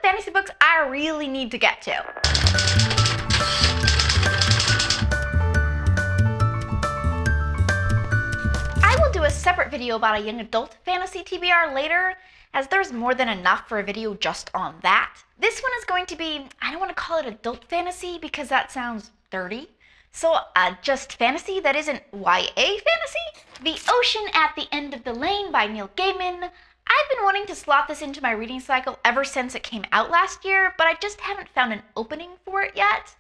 fantasy books I really need to get to. I will do a separate video about a young adult fantasy TBR later, as there's more than enough for a video just on that. This one is going to be, I don't want to call it adult fantasy because that sounds dirty. So just fantasy that isn't YA fantasy? The Ocean at the End of the Lane by Neil Gaiman. I've been wanting to slot this into my reading cycle ever since it came out last year, but I just haven't found an opening for it yet.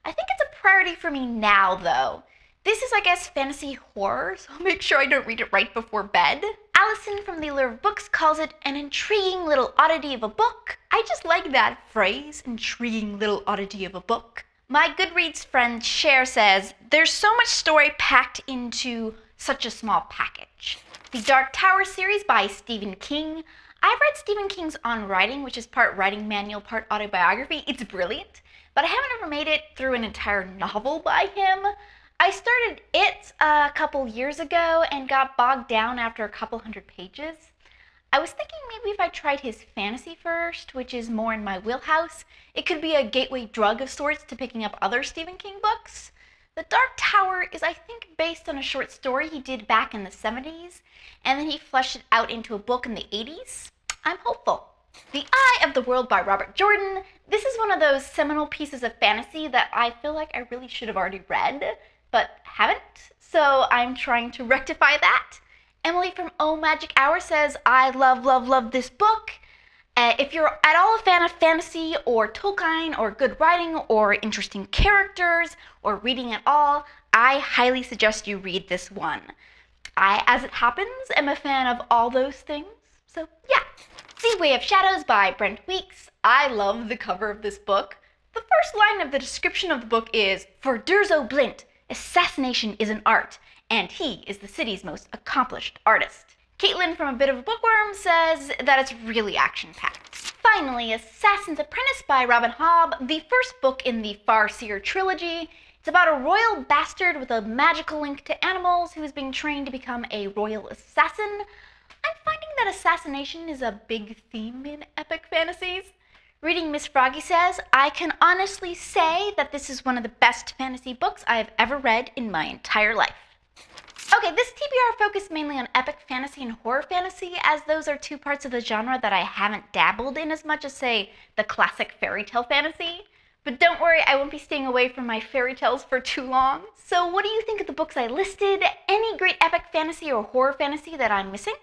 I think it's a priority for me now, though. This is, I guess, fantasy horror, so I'll make sure I don't read it right before bed. Allison from the Allure of Books calls it an intriguing little oddity of a book. I just like that phrase, intriguing little oddity of a book. My Goodreads friend Cher says, there's so much story packed into such a small package. The Dark Tower series by Stephen King. I've read Stephen King's On Writing, which is part writing manual, part autobiography. It's brilliant, but I haven't ever made it through an entire novel by him. I started it a couple years ago and got bogged down after a couple hundred pages. I was thinking maybe if I tried his fantasy first, which is more in my wheelhouse, it could be a gateway drug of sorts to picking up other Stephen King books. The Dark Tower is, I think, based on a short story he did back in the 70s, and then he fleshed it out into a book in the 80s. I'm hopeful. The Eye of the World by Robert Jordan. This is one of those seminal pieces of fantasy that I feel like I really should have already read, but haven't, so I'm trying to rectify that. Emily from OhMagicHour says, I love this book. If you're at all a fan of fantasy or Tolkien or good writing or interesting characters or reading at all, I highly suggest you read this one. I, as it happens, am a fan of all those things, so yeah. The Way of Shadows by Brent Weeks. I love the cover of this book. The first line of the description of the book is, for Durzo Blint, assassination is an art, and he is the city's most accomplished artist. Caitlin from A Bit of a Bookworm says that it's really action-packed. Finally, Assassin's Apprentice by Robin Hobb, the first book in the Farseer trilogy. It's about a royal bastard with a magical link to animals who is being trained to become a royal assassin. I'm finding that assassination is a big theme in epic fantasies. Reading Miss Froggy says, I can honestly say that this is one of the best fantasy books I have ever read in my entire life. Okay, this TBR focused mainly on epic fantasy and horror fantasy, as those are two parts of the genre that I haven't dabbled in as much as, say, the classic fairy tale fantasy. But don't worry, I won't be staying away from my fairy tales for too long. So what do you think of the books I listed? Any great epic fantasy or horror fantasy that I'm missing?